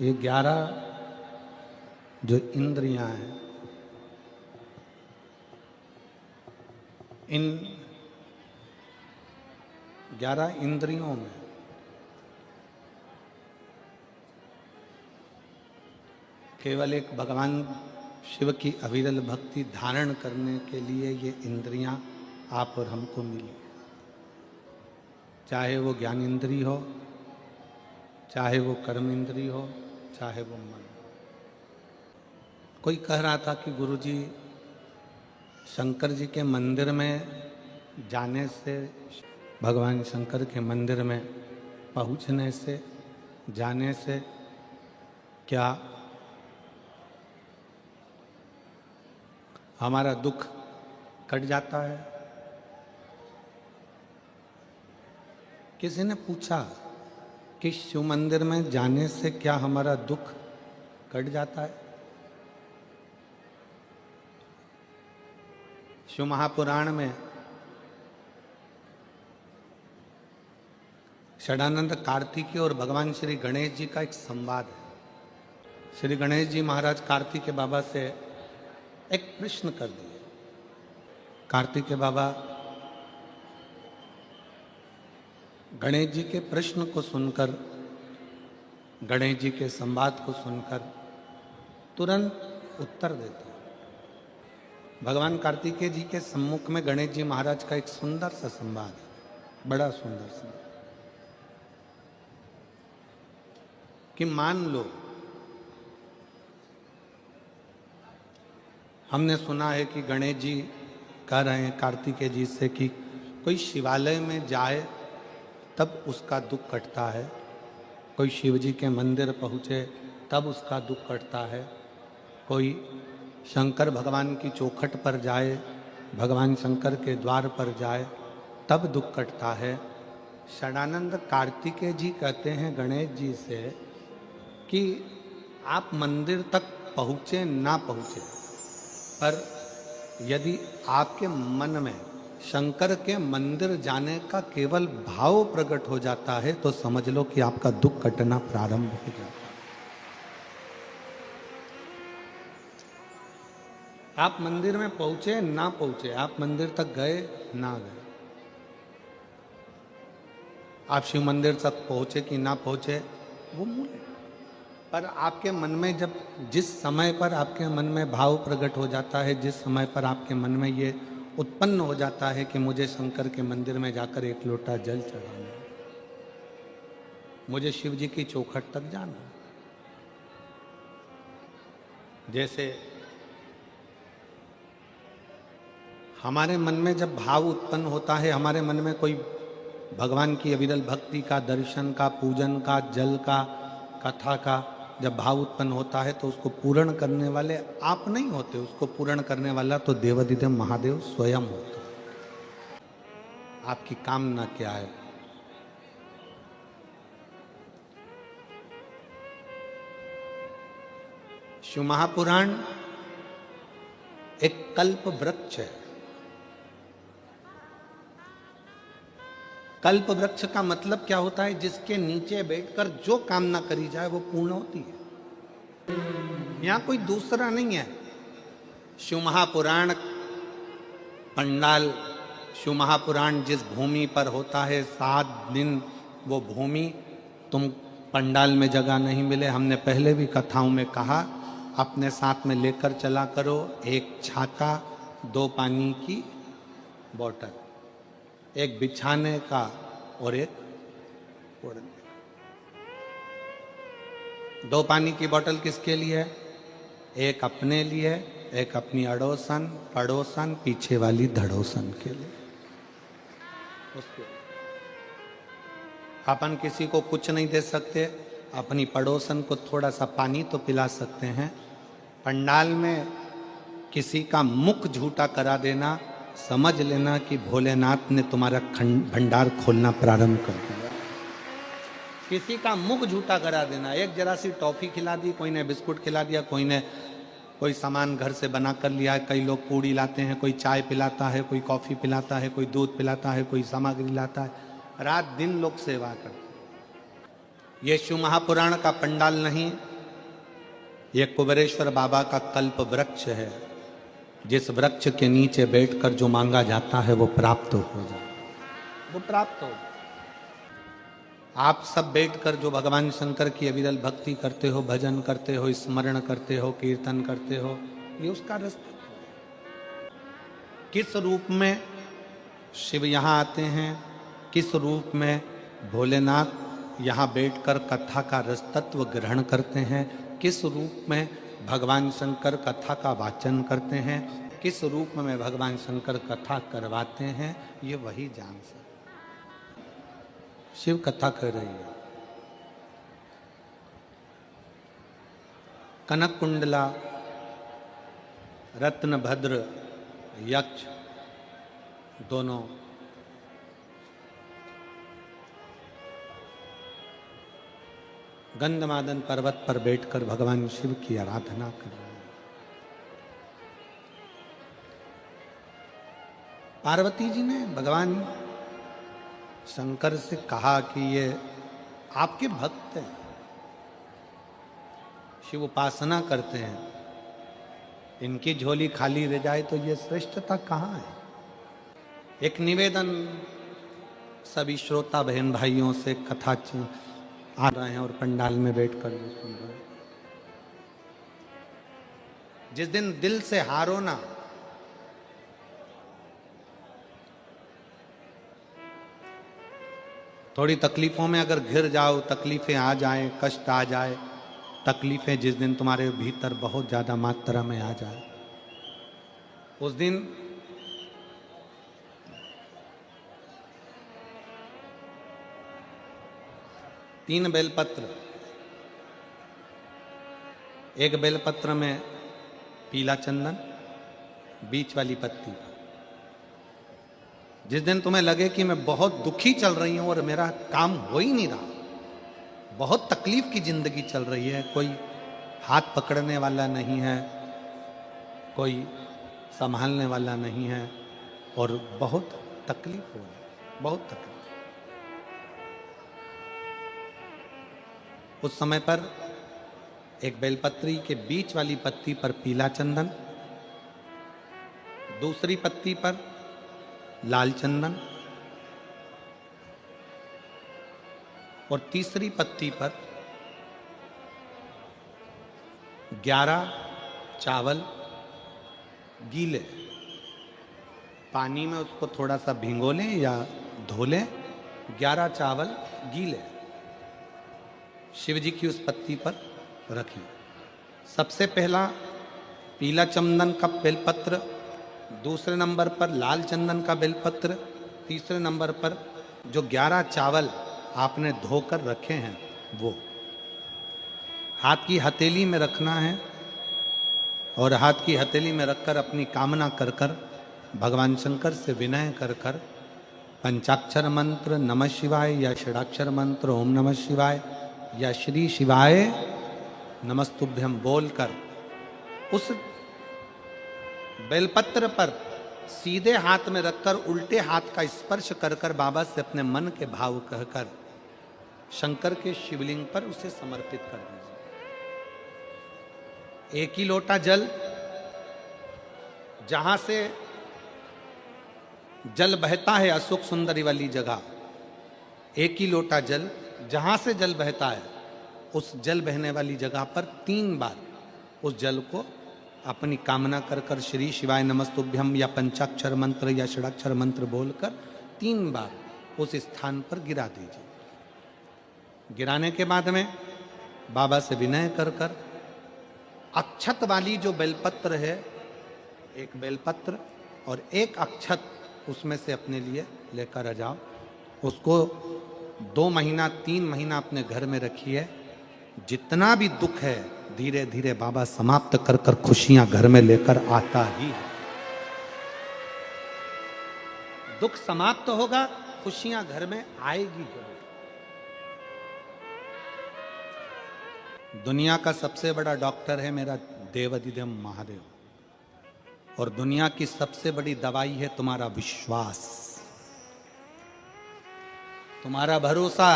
ये 11 जो इंद्रियां हैं, इन 11 इंद्रियों में केवल एक भगवान शिव की अविरल भक्ति धारण करने के लिए ये इंद्रियां आप और हमको मिली। चाहे वो ज्ञान इंद्री हो, चाहे वो कर्म इंद्री हो, चाहे वो मन। कोई कह रहा था कि गुरुजी शंकर जी के मंदिर में जाने से, भगवान शंकर के मंदिर में पहुंचने से, जाने से क्या हमारा दुख कट जाता है? किसी ने पूछा कि शिव मंदिर में जाने से क्या हमारा दुख कट जाता है? शिव महापुराण में षडानंद कार्तिकेय और भगवान श्री गणेश जी का एक संवाद है। श्री गणेश जी महाराज कार्तिकेय बाबा से एक प्रश्न कर दिए। कार्तिकेय बाबा गणेश जी के प्रश्न को सुनकर, गणेश जी के संवाद को सुनकर तुरंत उत्तर देते हैं। भगवान कार्तिकेय जी के सम्मुख में गणेश जी महाराज का एक सुंदर सा संवाद है, बड़ा सुंदर संवाद, कि मान लो हमने सुना है कि गणेश जी कह रहे हैं कार्तिकेय जी से कि कोई शिवालय में जाए तब उसका दुख कटता है, कोई शिव जी के मंदिर पहुँचे तब उसका दुख कटता है, कोई शंकर भगवान की चौखट पर जाए, भगवान शंकर के द्वार पर जाए तब दुख कटता है। षडानंद कार्तिकेय जी कहते हैं गणेश जी से कि आप मंदिर तक पहुँचे ना पहुँचे, पर यदि आपके मन में शंकर के मंदिर जाने का केवल भाव प्रकट हो जाता है तो समझ लो कि आपका दुख कटना प्रारंभ हो जाता है। आप मंदिर में पहुंचे ना पहुंचे, आप मंदिर तक गए ना गए, आप शिव मंदिर तक पहुंचे कि ना पहुंचे वो मूल है, पर आपके मन में जब जिस समय पर आपके मन में भाव प्रकट हो जाता है, जिस समय पर आपके मन में ये उत्पन्न हो जाता है कि मुझे शंकर के मंदिर में जाकर एक लोटा जल चढ़ाना है, मुझे शिव जी की चौखट तक जाना है। जैसे हमारे मन में जब भाव उत्पन्न होता है, हमारे मन में कोई भगवान की अविरल भक्ति का, दर्शन का, पूजन का, जल का, कथा का जब भाव उत्पन्न होता है तो उसको पूर्ण करने वाले आप नहीं होते, उसको पूर्ण करने वाला तो देवाधिदेव महादेव स्वयं होता है। आपकी कामना क्या है? शिव महापुराण एक कल्प वृक्ष है। कल्प वृक्ष का मतलब क्या होता है? जिसके नीचे बैठकर जो कामना करी जाए वो पूर्ण होती है। यहां कोई दूसरा नहीं है। शिव महापुराण पंडाल, शिव महापुराण जिस भूमि पर होता है 7 दिन वो भूमि तुम पंडाल में जगह नहीं मिले, हमने पहले भी कथाओं में कहा, अपने साथ में लेकर चला करो एक छाता, 2 पानी की बोतल, एक बिछाने का और एक ओढ़ने का। 2 पानी की बोतल किसके लिए? एक अपने लिए, एक अपनी अड़ोसन पड़ोसन पीछे वाली धड़ोसन के लिए। उसके अपन किसी को कुछ नहीं दे सकते, अपनी पड़ोसन को थोड़ा सा पानी तो पिला सकते हैं। पंडाल में किसी का मुख झूठा करा देना, समझ लेना कि भोलेनाथ ने तुम्हारा भंडार खोलना प्रारंभ कर दिया। किसी का मुख झूठा करा देना, एक जरा सी टॉफी खिला दी, कोई ने बिस्कुट खिला दिया, कोई ने कोई सामान घर से बना कर लिया है। कई लोग पूड़ी लाते हैं, कोई चाय पिलाता है, कोई कॉफ़ी पिलाता है, कोई दूध पिलाता है, कोई सामग्री लाता है। रात दिन लोग सेवा करते हैं। ये शिव महापुराण का पंडाल नहीं, ये कुबेरेश्वर बाबा का कल्प वृक्ष है, जिस वृक्ष के नीचे बैठकर जो मांगा जाता है वो प्राप्त हो जाए, वो प्राप्त हो जाए। आप सब बैठकर जो भगवान शंकर की अविरल भक्ति करते हो, भजन करते हो, स्मरण करते हो, कीर्तन करते हो, ये उसका रास्ता। किस रूप में शिव यहाँ आते हैं, किस रूप में भोलेनाथ यहाँ बैठकर कथा का रस तत्व ग्रहण करते हैं, किस रूप में भगवान शंकर कथा का वाचन करते हैं, किस रूप में भगवान शंकर कथा करवाते हैं, ये वही जान सकते। शिव कथा कर रही है। कनक कुंडला, रत्नभद्र, यक्ष दोनों गंधमादन पर्वत पर बैठकर भगवान शिव की आराधना कर रहे हैं। पार्वती जी ने भगवान शंकर से कहा कि ये आपके भक्त हैं, शिव उपासना करते हैं, इनकी झोली खाली रह जाए तो ये श्रेष्ठता कहाँ है। एक निवेदन सभी श्रोता बहन भाइयों से कथा आ रहे हैं और पंडाल में बैठकर जो सुन रहे हैं, जिस दिन दिल से हारो ना, थोड़ी तकलीफों में अगर घिर जाओ, तकलीफें आ जाएं, कष्ट आ जाए, तकलीफें जिस दिन तुम्हारे भीतर बहुत ज्यादा मात्रा में आ जाए, उस दिन तीन बेलपत्र, एक बेलपत्र में पीला चंदन, बीच वाली पत्ती। जिस दिन तुम्हें लगे कि मैं बहुत दुखी चल रही हूं और मेरा काम हो ही नहीं रहा, बहुत तकलीफ की जिंदगी चल रही है, कोई हाथ पकड़ने वाला नहीं है, कोई संभालने वाला नहीं है और बहुत तकलीफ हो रही है, बहुत तकलीफ। उस समय पर एक बेलपत्री के बीच वाली पत्ती पर पीला चंदन, दूसरी पत्ती पर लाल चंदन और तीसरी पत्ती पर 11 चावल गीले, पानी में उसको थोड़ा सा भिगो लें या धो लें, 11 चावल गीले शिव जी की उस पत्ती पर रखिए। सबसे पहला पीला चंदन का बेलपत्र, दूसरे नंबर पर लाल चंदन का बेलपत्र, तीसरे नंबर पर जो 11 चावल आपने धोकर रखे हैं वो हाथ की हथेली में रखना है और हाथ की हथेली में रखकर अपनी कामना कर कर भगवान शंकर से विनय कर कर पंचाक्षर मंत्र नमः शिवाय या षडाक्षर मंत्र ओम नमः शिवाय या श्री शिवाय नमस्तुभ्यम बोलकर उस बेलपत्र पर सीधे हाथ में रखकर उल्टे हाथ का स्पर्श कर कर बाबा से अपने मन के भाव कहकर शंकर के शिवलिंग पर उसे समर्पित कर दीजिए। एक ही लोटा जल, जहां से जल बहता है अशोक सुंदरी वाली जगह, एक ही लोटा जल, जहां से जल बहता है उस जल बहने वाली जगह पर 3 बार उस जल को अपनी कामना कर कर श्री शिवाय नमस्तुभ्यम या पंचाक्षर मंत्र या षडाक्षर मंत्र बोलकर 3 बार उस स्थान पर गिरा दीजिए। गिराने के बाद में बाबा से विनय कर कर अक्षत वाली जो बेलपत्र है, एक बेलपत्र और एक अक्षत उसमें से अपने लिए लेकर आ जाओ। उसको 2 महीना 3 महीना अपने घर में रखिए। जितना भी दुख है धीरे धीरे बाबा समाप्त कर कर खुशियां घर में लेकर आता ही है। दुख समाप्त होगा, खुशियां घर में आएगी जरूर। दुनिया का सबसे बड़ा डॉक्टर है मेरा देवाधिदेव महादेव, और दुनिया की सबसे बड़ी दवाई है तुम्हारा विश्वास, तुम्हारा भरोसा।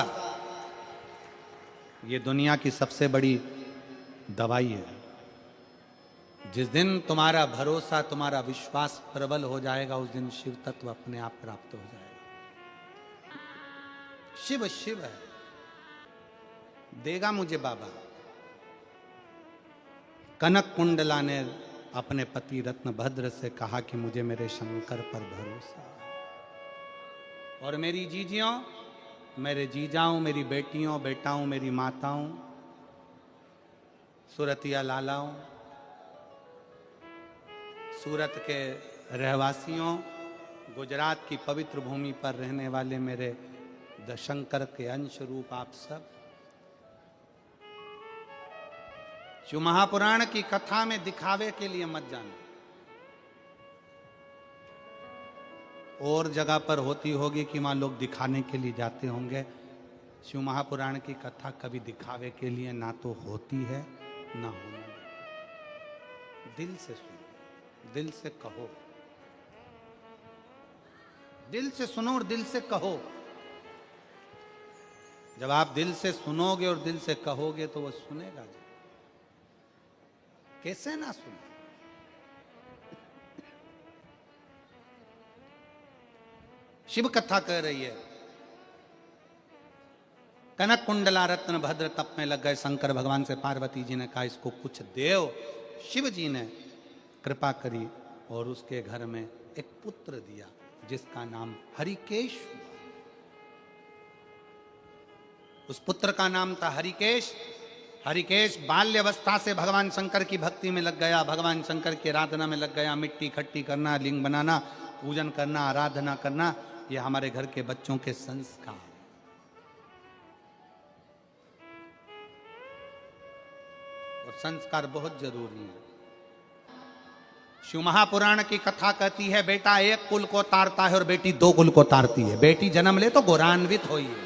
ये दुनिया की सबसे बड़ी दवाई है। जिस दिन तुम्हारा भरोसा, तुम्हारा विश्वास प्रबल हो जाएगा, उस दिन शिव तत्व अपने आप प्राप्त हो जाएगा। शिव शिव है, देगा मुझे बाबा। कनक कुंडला ने अपने पति रत्नभद्र से कहा कि मुझे मेरे शंकर पर भरोसा है। और मेरी जीजियों, मेरे जीजाओं, मेरी बेटियों, बेटाओं, मेरी माताओं, सूरतिया लालाओं, सूरत के रहवासियों, गुजरात की पवित्र भूमि पर रहने वाले मेरे शंकर के अंश रूप आप सब, शिव महापुराण की कथा में दिखावे के लिए मत जाना। और जगह पर होती होगी कि वहां लोग दिखाने के लिए जाते होंगे। शिव महापुराण की कथा कभी दिखावे के लिए ना तो होती है ना होना देती। दिल से सुनो, दिल से कहो, दिल से सुनो और दिल से कहो। जब आप दिल से सुनोगे और दिल से कहोगे तो वो सुनेगा। कैसे ना सुने? शिव कथा कह रही है, कनक कुंडला रत्न भद्र तप में लग गए। शंकर भगवान से पार्वती जी ने कहा इसको कुछ देव। शिव जी ने कृपा करी और उसके घर में एक पुत्र दिया जिसका नाम हरिकेश हुआ। उस पुत्र का नाम था हरिकेश। हरिकेश बाल्यवस्था से भगवान शंकर की भक्ति में लग गया, भगवान शंकर की आराधना में लग गया। मिट्टी इकट्ठी करना, लिंग बनाना, पूजन करना, आराधना करना, ये हमारे घर के बच्चों के संस्कार। और संस्कार बहुत जरूरी है। शिव महापुराण की कथा कहती है बेटा एक कुल को तारता है और बेटी दो कुल को तारती है। बेटी जन्म ले तो गौरान्वित होई है।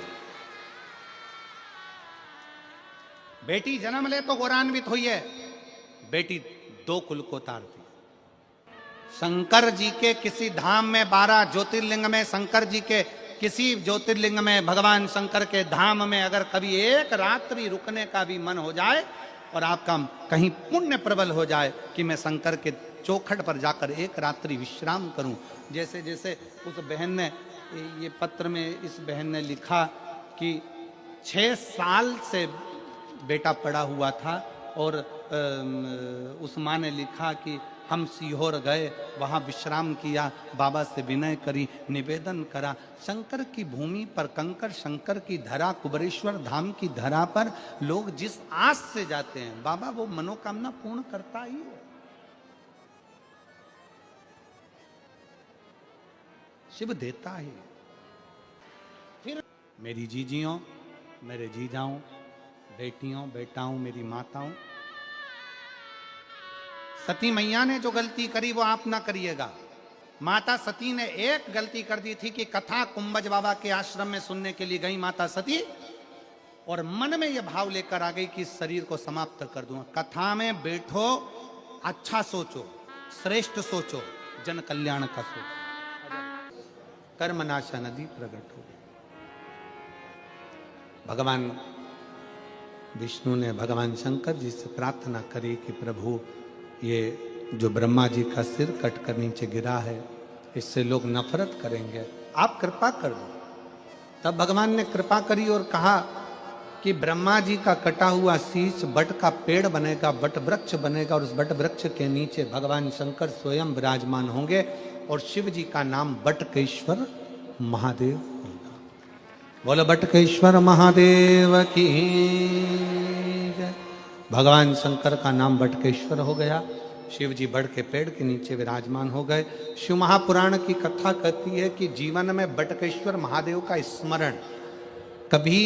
बेटी जन्म ले तो गौरान्वित हुई है, बेटी दो कुल को तारती है। शंकर जी के किसी धाम में 12 ज्योतिर्लिंग में, शंकर जी के किसी ज्योतिर्लिंग में, भगवान शंकर के धाम में अगर कभी एक रात्रि रुकने का भी मन हो जाए और आपका कहीं पुण्य प्रबल हो जाए कि मैं शंकर के चौखट पर जाकर एक रात्रि विश्राम करूं। जैसे जैसे उस बहन ने, ये पत्र में इस बहन ने लिखा कि 6 साल से बेटा पड़ा हुआ था और उस माँ ने लिखा कि हम सीहोर गए, वहाँ विश्राम किया, बाबा से विनय करी, निवेदन करा। शंकर की भूमि पर, कंकर शंकर की धरा, कुबरेश्वर धाम की धरा पर लोग जिस आस से जाते हैं, बाबा वो मनोकामना पूर्ण करता ही है। शिव देता है। फिर मेरी जीजियों, मेरे जीजाओं, बेटियों, बेटाओं, मेरी माताओं, सती मैया ने जो गलती करी वो आप ना करिएगा। माता सती ने एक गलती कर दी थी कि कथा कुंभज बाबा के आश्रम में सुनने के लिए गई माता सती और मन में यह भाव लेकर आ गई कि इस शरीर को समाप्त कर दूंगा। कथा में बैठो, अच्छा सोचो, श्रेष्ठ सोचो, जन कल्याण का सोचो। कर्मनाशा नदी प्रकट हो गई। भगवान विष्णु ने भगवान शंकर जी से प्रार्थना करी कि प्रभु ये जो ब्रह्मा जी का सिर कट कर नीचे गिरा है, इससे लोग नफरत करेंगे, आप कृपा कर दो। तब भगवान ने कृपा करी और कहा कि ब्रह्मा जी का कटा हुआ शीश बट का पेड़ बनेगा, बट वृक्ष बनेगा और उस बट वृक्ष के नीचे भगवान शंकर स्वयं विराजमान होंगे और शिव जी का नाम बटकेश्वर महादेव होगा। बोलो बटकेश्वर महादेव की। भगवान शंकर का नाम बटकेश्वर हो गया। शिव जी बड़ के पेड़ के नीचे विराजमान हो गए। शिव महापुराण की कथा कहती है कि जीवन में बटकेश्वर महादेव का स्मरण, कभी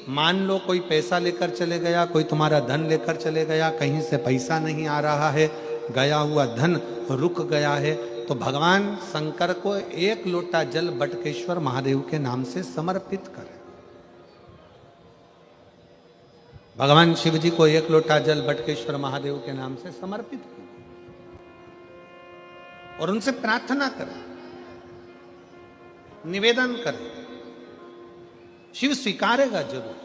मान लो कोई पैसा लेकर चले गया, कोई तुम्हारा धन लेकर चले गया, कहीं से पैसा नहीं आ रहा है, गया हुआ धन रुक गया है, तो भगवान शंकर को एक लोटा जल बटकेश्वर महादेव के नाम से समर्पित करें। भगवान शिव जी को एक लोटा जल बटकेश्वर महादेव के नाम से समर्पित करें और उनसे प्रार्थना करें, निवेदन करें। शिव स्वीकारेगा जरूर।